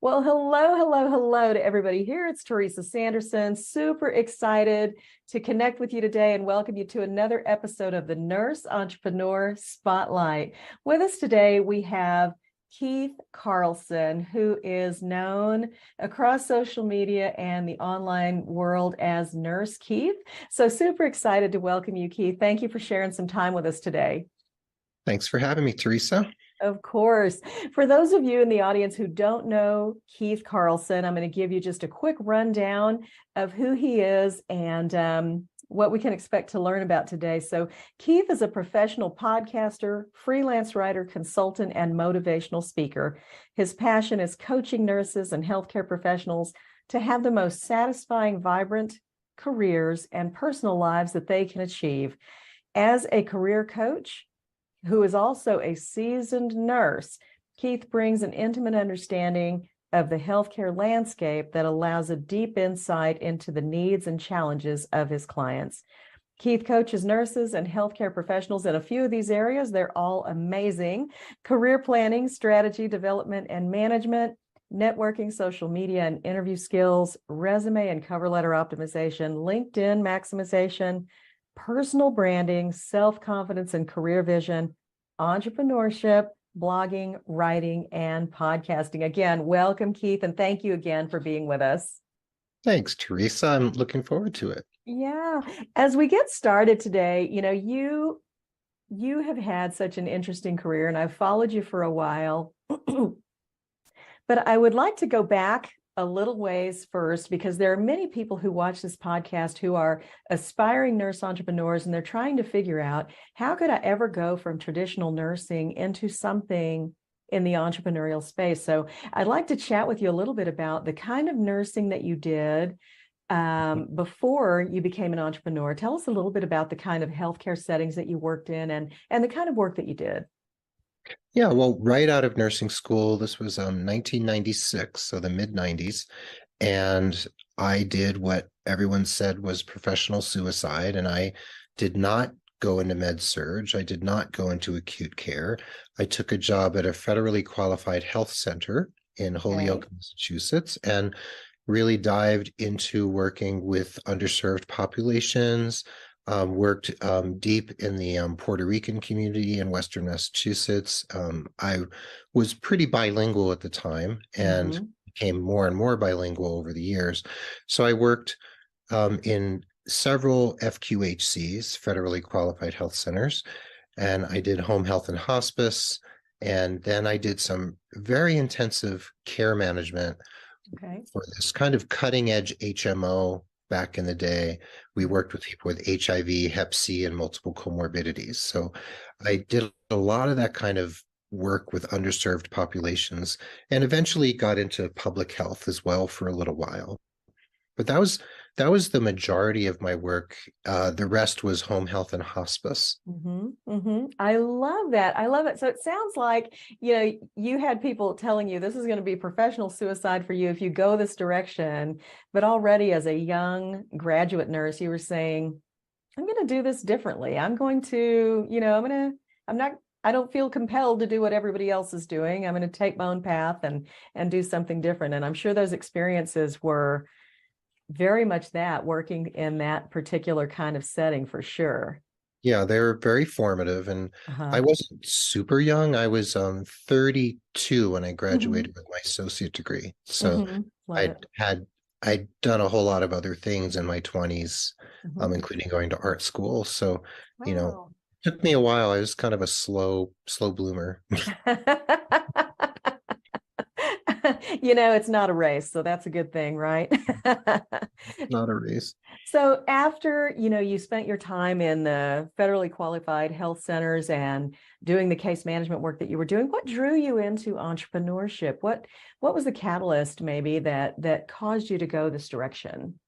Well, hello to everybody here. It's Teresa Sanderson. Super excited to connect with you today and welcome you to another episode of the Nurse Entrepreneur Spotlight. With us today, we have Keith Carlson, who is known across social media and the online world as Nurse Keith. So super excited to welcome you, Keith. Thank you for sharing some time with us today. Thanks for having me, Teresa. Of course. For those of you in the audience who don't know Keith Carlson, I'm going to give you just a quick rundown of who he is and what we can expect to learn about today. So Keith is a professional podcaster, freelance writer, consultant, and motivational speaker. His passion is coaching nurses and healthcare professionals to have the most satisfying, vibrant careers and personal lives that they can achieve. As a career coach, who is also a seasoned nurse, Keith brings an intimate understanding of the healthcare landscape that allows a deep insight into the needs and challenges of his clients. Keith coaches nurses and healthcare professionals in a few of these areas. They're all amazing: career planning, strategy development and management, networking, social media and interview skills, resume and cover letter optimization, LinkedIn maximization, personal branding, self-confidence and career vision, entrepreneurship, blogging, writing, and podcasting. Again, welcome, Keith, and thank you again for being with us. Thanks, Teresa. I'm looking forward to it. Yeah. As we get started today, you have had such an interesting career, and I've followed you for a while. But I would like to go back a little ways first, because there are many people who watch this podcast who are aspiring nurse entrepreneurs, and they're trying to figure out, how could I ever go from traditional nursing into something in the entrepreneurial space? So I'd like to chat with you a little bit about the kind of nursing that you did before you became an entrepreneur. Tell us a little bit about the kind of healthcare settings that you worked in and the kind of work that you did. Yeah, well, right out of nursing school, this was 1996, so the mid-90s, and I did what everyone said was professional suicide, and I did not go into med-surg. I did not go into acute care. I took a job at a federally qualified health center in Holyoke, Massachusetts, and really dived into working with underserved populations. Worked deep in the Puerto Rican community in Western Massachusetts. I was pretty bilingual at the time and became more and more bilingual over the years. So I worked in several FQHCs, federally qualified health centers, and I did home health and hospice. And then I did some very intensive care management for this kind of cutting edge HMO. Back in the day, we worked with people with HIV, Hep C, and multiple comorbidities. So I did a lot of that kind of work with underserved populations, and eventually got into public health as well for a little while. But that was the majority of my work. The rest was home health and hospice. I love that. I love it. So it sounds like, you had people telling you this is going to be professional suicide for you if you go this direction. But already as a young graduate nurse, you were saying, I'm going to do this differently. I'm going to, I don't feel compelled to do what everybody else is doing. I'm going to take my own path and do something different. And I'm sure those experiences were very much that, working in that particular kind of setting, for sure. Yeah, they were very formative, and I wasn't super young. I was 32 when I graduated with my associate degree. So I'd done a whole lot of other things in my 20s, including going to art school. So, it took me a while. I was kind of a slow bloomer. It's not a race, so that's a good thing, right? Not a race. So after, you spent your time in the federally qualified health centers and doing the case management work that you were doing, what drew you into entrepreneurship? What was the catalyst maybe that caused you to go this direction?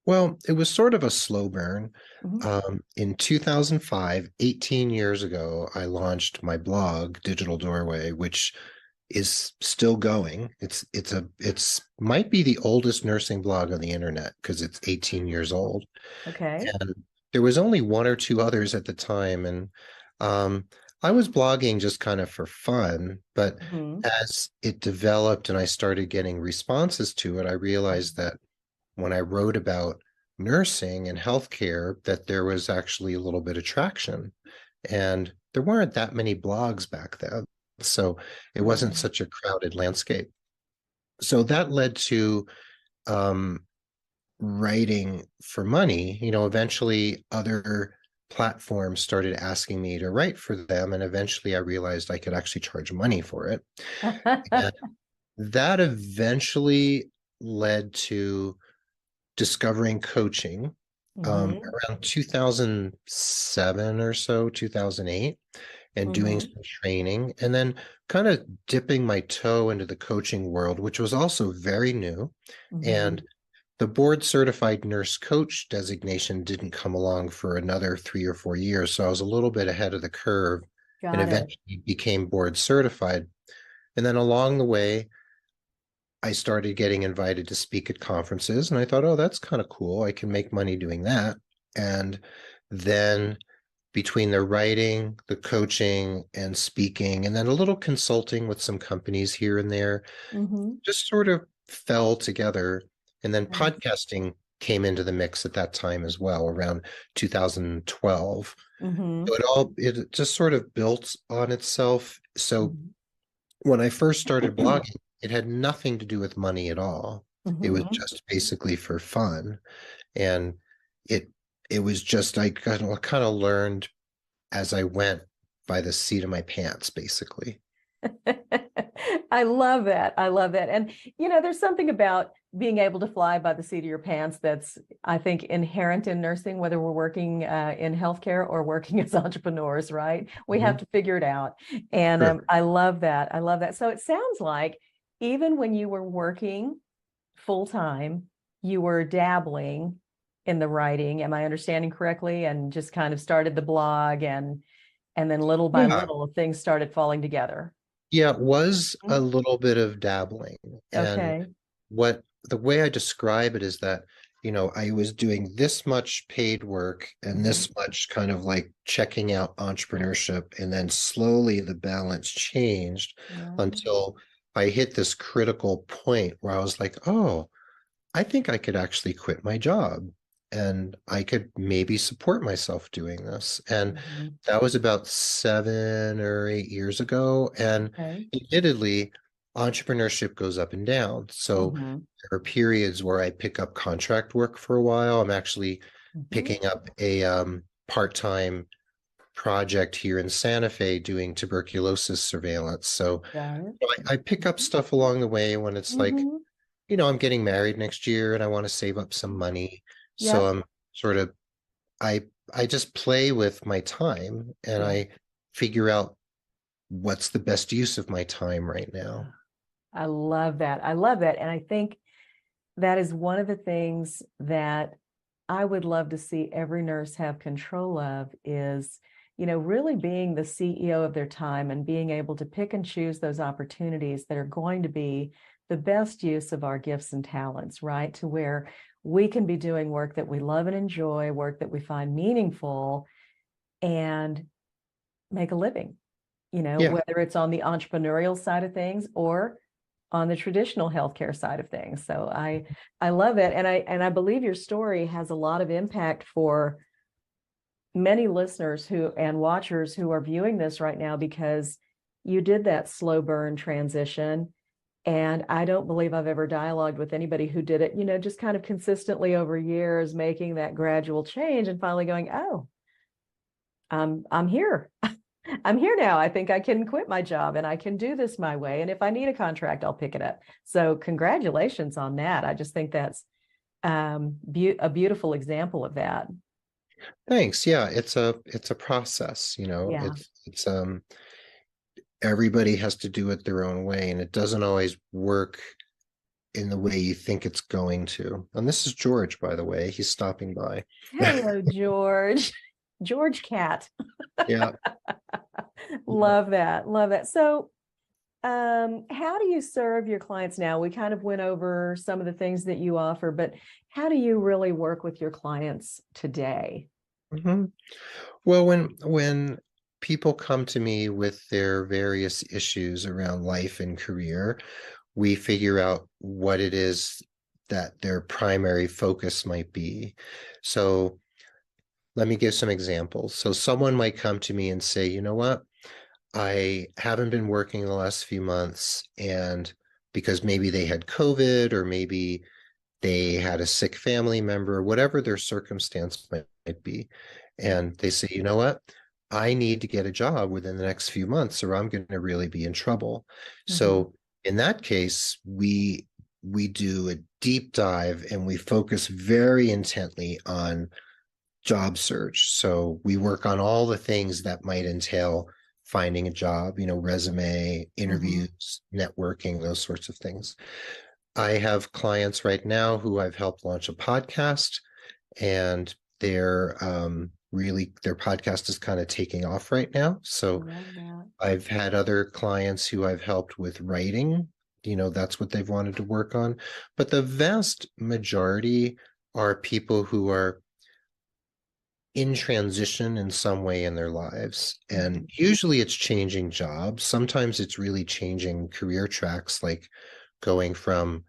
Well, it was sort of a slow burn. In 2005, 18 years ago, I launched my blog, Digital Doorway, which is still going. It's might be the oldest nursing blog on the internet because it's 18 years old. Okay. And there was only one or two others at the time. And I was blogging just kind of for fun, but Mhm. as it developed and I started getting responses to it, I realized that when I wrote about nursing and healthcare, that there was actually a little bit of traction. And there weren't that many blogs back then. So it wasn't Right. such a crowded landscape. So that led to um, writing for money. Eventually other platforms started asking me to write for them. And eventually I realized I could actually charge money for it. And that eventually led to discovering coaching Mhm. around 2007 or so, 2008, and doing Mhm. some training, and then kind of dipping my toe into the coaching world, which was also very new. And Mhm. the board certified nurse coach designation didn't come along for another 3 or 4 years. So I was a little bit ahead of the curve and Got it. eventually became board certified. And then along the way, I started getting invited to speak at conferences, and I thought, oh, that's kind of cool. I can make money doing that. And then between the writing, the coaching, and speaking, and then a little consulting with some companies here and there, Mhm. just sort of fell together. And then Nice. podcasting came into the mix at that time as well, around 2012. So Mhm. it just sort of built on itself. So Mhm. when I first started blogging, it had nothing to do with money at all. It was Mhm. just basically for fun. And it it was just I kind of learned as I went by the seat of my pants, basically. I love that. I love that. And, there's something about being able to fly by the seat of your pants that's, I think, inherent in nursing, whether we're working in healthcare or working as entrepreneurs, right? We have Mhm. to figure it out. And Sure. I love that. I love that. So it sounds like even when you were working full time, you were dabbling in the writing. Am I understanding correctly? And just kind of started the blog and then little by Yeah. little things started falling together. Yeah, it was a Mhm. little bit of dabbling. And Okay. what the way I describe it is that, I was doing this much paid work and Mhm. this much kind of like checking out entrepreneurship. And then slowly the balance changed Right. until I hit this critical point where I was like, oh, I think I could actually quit my job and I could maybe support myself doing this. And Mhm. that was about 7 or 8 years ago. And Okay. admittedly, entrepreneurship goes up and down. So Mhm. there are periods where I pick up contract work for a while. I'm actually Mhm. picking up a part-time project here in Santa Fe doing tuberculosis surveillance. So Got it. I pick up Mhm. stuff along the way when it's like, Mhm. I'm getting married next year and I want to save up some money. So Yep. I'm sort of I I just play with my time and Yeah. I figure out what's the best use of my time right now. I love that. I love that. And I think that is one of the things that I would love to see every nurse have control of is, really being the CEO of their time and being able to pick and choose those opportunities that are going to be the best use of our gifts and talents, right? To where we can be doing work that we love and enjoy, work that we find meaningful, and make a living, Yeah, whether it's on the entrepreneurial side of things or on the traditional healthcare side of things. So I love it. And I believe your story has a lot of impact for many listeners who and watchers who are viewing this right now because you did that slow burn transition. And I don't believe I've ever dialogued with anybody who did it, just kind of consistently over years, making that gradual change and finally going, oh, I'm here. I'm here now. I think I can quit my job and I can do this my way. And if I need a contract, I'll pick it up. So congratulations on that. I just think that's a beautiful example of that. thanks. Yeah, it's a process, Yeah. it's everybody has to do it their own way and it doesn't always work in the way you think it's going to. And this is George, by the way. He's stopping by. Hello, George. George Cat. Yeah. Love that. Love that. So, how do you serve your clients now? We kind of went over some of the things that you offer, but how do you really work with your clients today? Mhm. Well, when people come to me with their various issues around life and career, we figure out what it is that their primary focus might be. So let me give some examples. So someone might come to me and say, you know what? I haven't been working the last few months, and because maybe they had COVID or maybe they had a sick family member, whatever their circumstance might be. And they say, you know what? I need to get a job within the next few months or I'm going to really be in trouble. Mm-hmm. So in that case, we do a deep dive and we focus very intently on job search. So we work on all the things that might entail finding a job, resume, Mm-hmm. interviews, networking, those sorts of things. I have clients right now who I've helped launch a podcast, and their podcast is kind of taking off right now. I So love that. I've had other clients who I've helped with writing. That's what they've wanted to work on. But the vast majority are people who are in transition in some way in their lives. Mm-hmm. And usually it's changing jobs. Sometimes it's really changing career tracks, like going from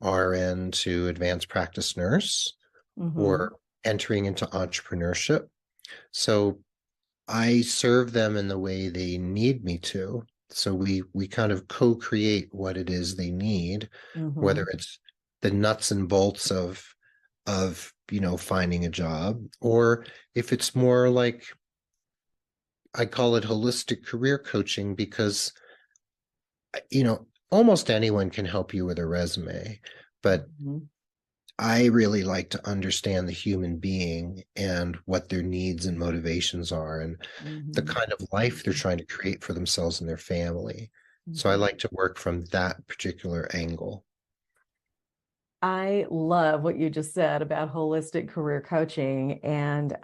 RN to advanced practice nurse Mm-hmm. or entering into entrepreneurship. So I serve them in the way they need me to. So we kind of co-create what it is they need, Mm-hmm. whether it's the nuts and bolts of finding a job, or if it's more like, I call it holistic career coaching, because almost anyone can help you with a resume, but Mm-hmm. I really like to understand the human being and what their needs and motivations are and the Mm-hmm. kind of life they're trying to create for themselves and their family. So I Mm-hmm. like to work from that particular angle. I love what you just said about holistic career coaching. And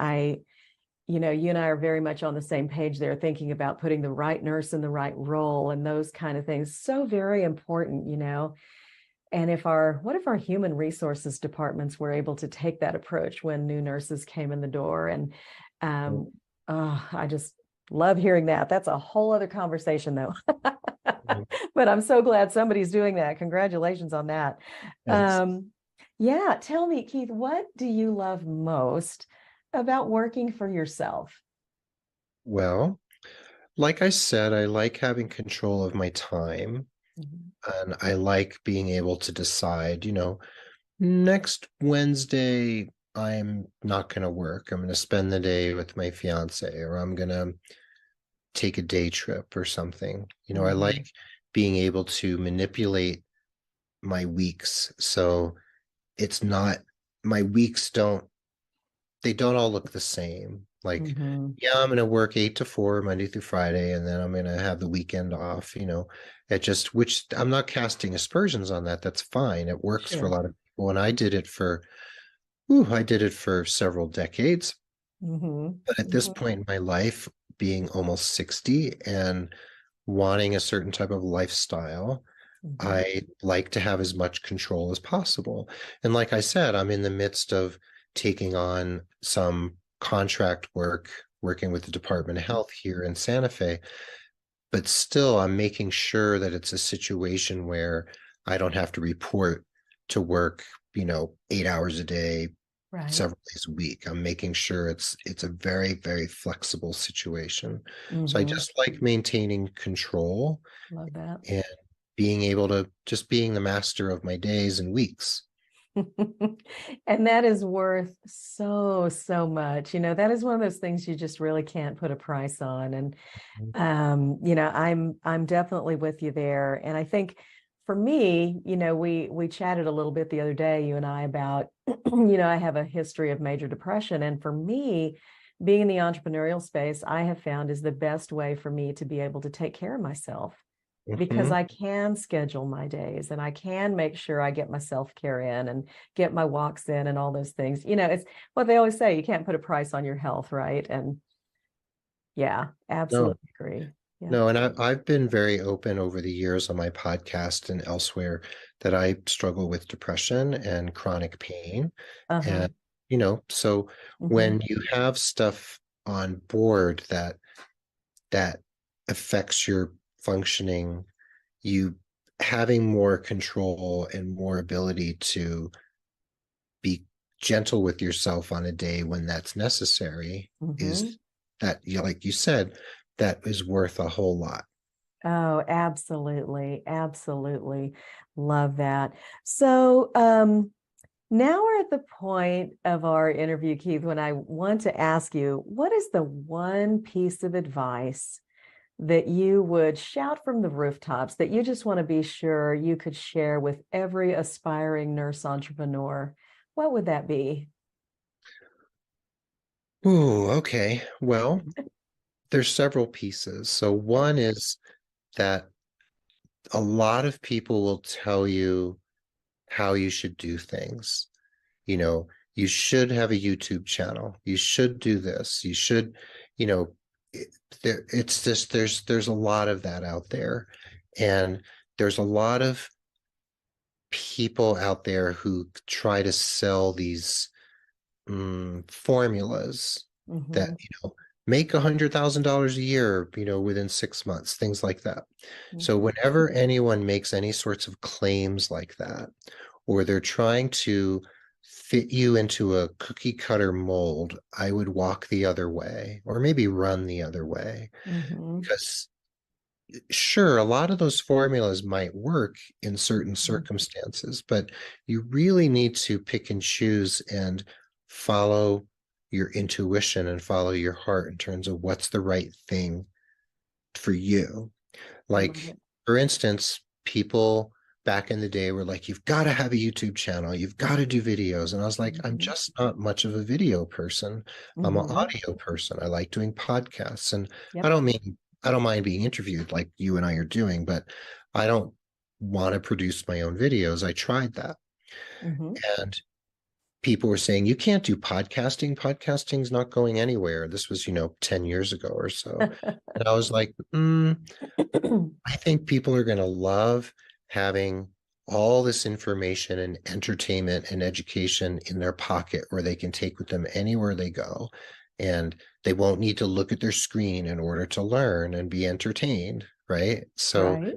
you and I are very much on the same page there, thinking about putting the right nurse in the right role and those kind of things. So very important. And what if our human resources departments were able to take that approach when new nurses came in the door? And um, oh, I just love hearing that. That's a whole other conversation, though. Mhm. But I'm so glad somebody's doing that. Congratulations on that. Thanks. Yeah, tell me, Keith, what do you love most about working for yourself? Well, like I said, I like having control of my time, Mhm. and I like being able to decide, next Wednesday, I'm not going to work. I'm going to spend the day with my fiance, or I'm going to take a day trip or something. I Mhm. like being able to manipulate my weeks. So it's not, my weeks they don't all look the same. Like, Mhm. yeah, I'm going to work 8 to 4, Monday through Friday, and then I'm going to have the weekend off. Which I'm not casting aspersions on that. That's fine. It works for a Sure. lot of people. And I did it for several decades. Mhm. But at this Mhm. point in my life, being almost 60 and wanting a certain type of lifestyle, Mhm. I like to have as much control as possible. And like I said, I'm in the midst of taking on some contract work, working with the Department of Health here in Santa Fe, but still I'm making sure that it's a situation where I don't have to report to work, 8 hours a day, Right. several days a week. I'm making sure it's a very, very flexible situation. So I Mhm. just like maintaining control Love that. and being able to just being the master of my days and weeks. And that is worth so, so much. That is one of those things you just really can't put a price on. And I'm definitely with you there. And I think for me, we chatted a little bit the other day, you and I, about, I have a history of major depression. And for me, being in the entrepreneurial space, I have found is the best way for me to be able to take care of myself because Mhm. I can schedule my days and I can make sure I get my self-care in and get my walks in and all those things. It's what they always say, you can't put a price on your health, right? And yeah, No, absolutely agree. Yeah. no, and I've been very open over the years on my podcast and elsewhere that I struggle with depression and chronic pain. Uh-huh. And, so Hmm. when you have stuff on board that that affects your functioning, you having more control and more ability to be gentle with yourself on a day when that's necessary Mhm. is that, you know, like you said, that is worth a whole lot. Oh, absolutely. Absolutely. Love that. So, now we're at the point of our interview, Keith, when I want to ask you, what is the one piece of advice that you would shout from the rooftops that you just want to be sure you could share with every aspiring nurse entrepreneur? What would that be? Ooh, okay. Well, there's several pieces. So one is that a lot of people will tell you how you should do things. You know, you should have a YouTube channel. You should do this. You should, you know, it, it's just there's a lot of that out there, and there's a lot of people out there who try to sell these formulas that, Hmm. you know, make $100,000 a year, you know, within 6 months, things like that. So Hmm. whenever anyone makes any sorts of claims like that, or they're trying to fit you into a cookie cutter mold, I would walk the other way, or maybe run the other way. Hmm. Because sure, a lot of those formulas might work in certain circumstances, but you really need to pick and choose and follow your intuition and follow your heart in terms of what's the right thing for you. I love Like, it. for instance, people back in the day were like, you've got to have a YouTube channel, you've got to do videos. And I was like, I'm Hmm. just not much of a video person. I'm an Hmm. audio person. I like doing podcasts. And I Yep. don't mean, I don't mind being interviewed like you and I are doing, but I don't want to produce my own videos. I tried that. Hmm. And people were saying, you can't do podcasting. Podcasting's not going anywhere. This was, you know, 10 years ago or so. And I was like, I think people are going to love having all this information and entertainment and education in their pocket where they can take with them anywhere they go. And they won't need to look at their screen in order to learn and be entertained, right? So Right.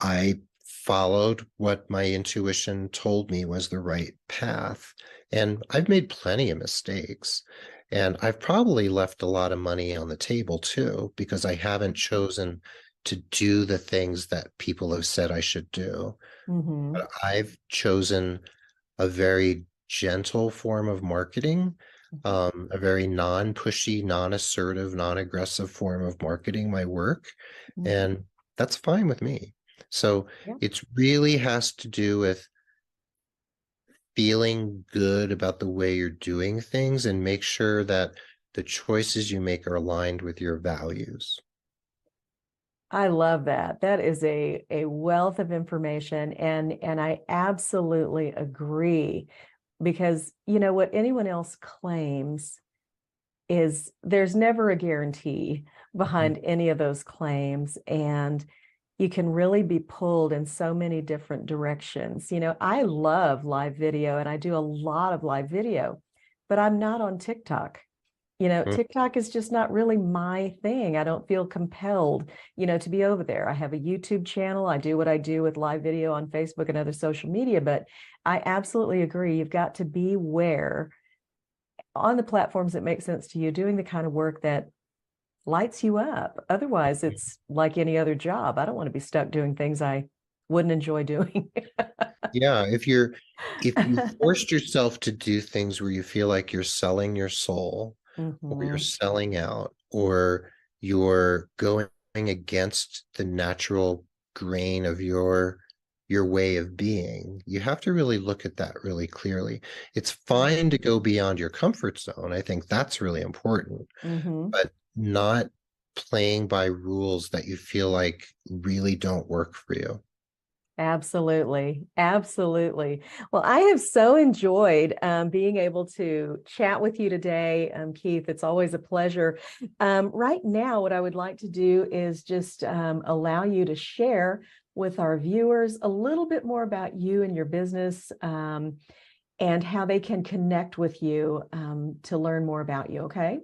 I followed what my intuition told me was the right path. And I've made plenty of mistakes. And I've probably left a lot of money on the table too, because I haven't chosen to do the things that people have said I should do. Hmm. But I've chosen a very gentle form of marketing, a very non-pushy, non-assertive, non-aggressive form of marketing my work, Hmm. and that's fine with me. So Yeah. it really has to do with feeling good about the way you're doing things and make sure that the choices you make are aligned with your values. I love that. That is a wealth of information, and I absolutely agree, because you know what anyone else claims is there's never a guarantee Mhm. behind any of those claims, and you can really be pulled in so many different directions. You know, I love live video and I do a lot of live video, but I'm not on TikTok. You know, Mhm. TikTok is just not really my thing. I don't feel compelled, to be over there. I have a YouTube channel. I do what I do with live video on Facebook and other social media, but I absolutely agree. You've got to be where on the platforms that make sense to you, doing the kind of work that lights you up. Otherwise, it's like any other job. I don't want to be stuck doing things I wouldn't enjoy doing. Yeah, if you forced yourself to do things where you feel like you're selling your soul, or you're Hmm. selling out, or you're going against the natural grain of your way of being, you have to really look at that really clearly. It's fine to go beyond your comfort zone. I think that's really important, Hmm. but not playing by rules that you feel like really don't work for you. Absolutely. Absolutely. Well, I have so enjoyed being able to chat with you today, Keith. It's always a pleasure. Right now, what I would like to do is just allow you to share with our viewers a little bit more about you and your business, and how they can connect with you to learn more about you. Okay.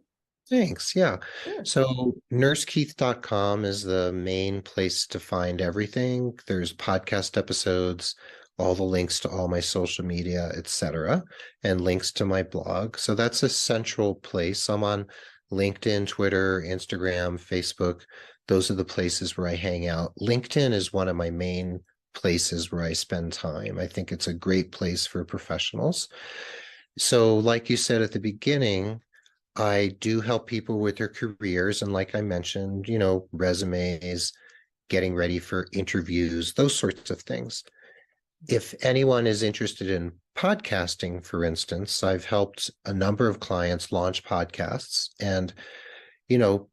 Thanks. Yeah. Sure. So nursekeith.com is the main place to find everything. There's podcast episodes, all the links to all my social media, etc., and links to my blog. So that's a central place. I'm on LinkedIn, Twitter, Instagram, Facebook. Those are the places where I hang out. LinkedIn is one of my main places where I spend time. I think it's a great place for professionals. So, like you said at the beginning, I do help people with their careers. And like I mentioned, resumes, getting ready for interviews, those sorts of things. If anyone is interested in podcasting, for instance, I've helped a number of clients launch podcasts. And, you know,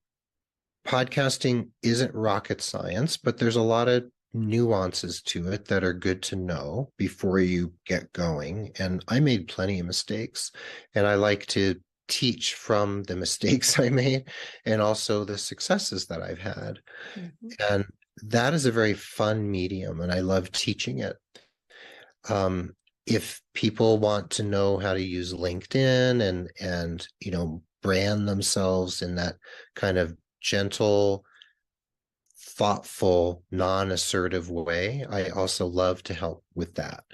podcasting isn't rocket science, but there's a lot of nuances to it that are good to know before you get going. And I made plenty of mistakes, and I like to teach from the mistakes I made and also the successes that I've had. Mhm. And that is a very fun medium, and I love teaching it. Um, if people want to know how to use LinkedIn and brand themselves in that kind of gentle, thoughtful, non-assertive way, I also love to help with that.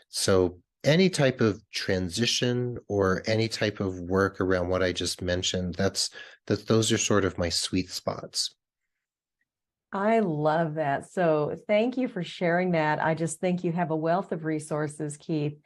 So any type of transition or any type of work around what I just mentioned, those are sort of my sweet spots. I love that. So thank you for sharing that. I just think you have a wealth of resources, Keith,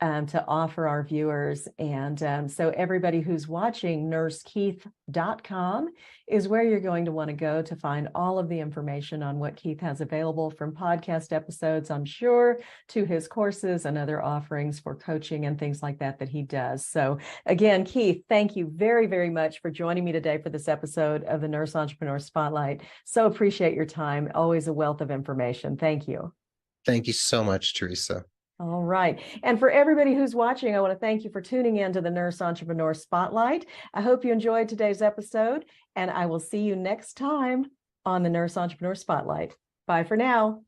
to offer our viewers. And so everybody who's watching, nursekeith.com is where you're going to want to go to find all of the information on what Keith has available, from podcast episodes, I'm sure, to his courses and other offerings for coaching and things like that that he does. So again, Keith, thank you very, very much for joining me today for this episode of the Nurse Entrepreneur Spotlight. So appreciate your time. Always a wealth of information. Thank you. Thank you so much, Teresa. All right. And for everybody who's watching, I want to thank you for tuning in to the Nurse Entrepreneur Spotlight. I hope you enjoyed today's episode, and I will see you next time on the Nurse Entrepreneur Spotlight. Bye for now.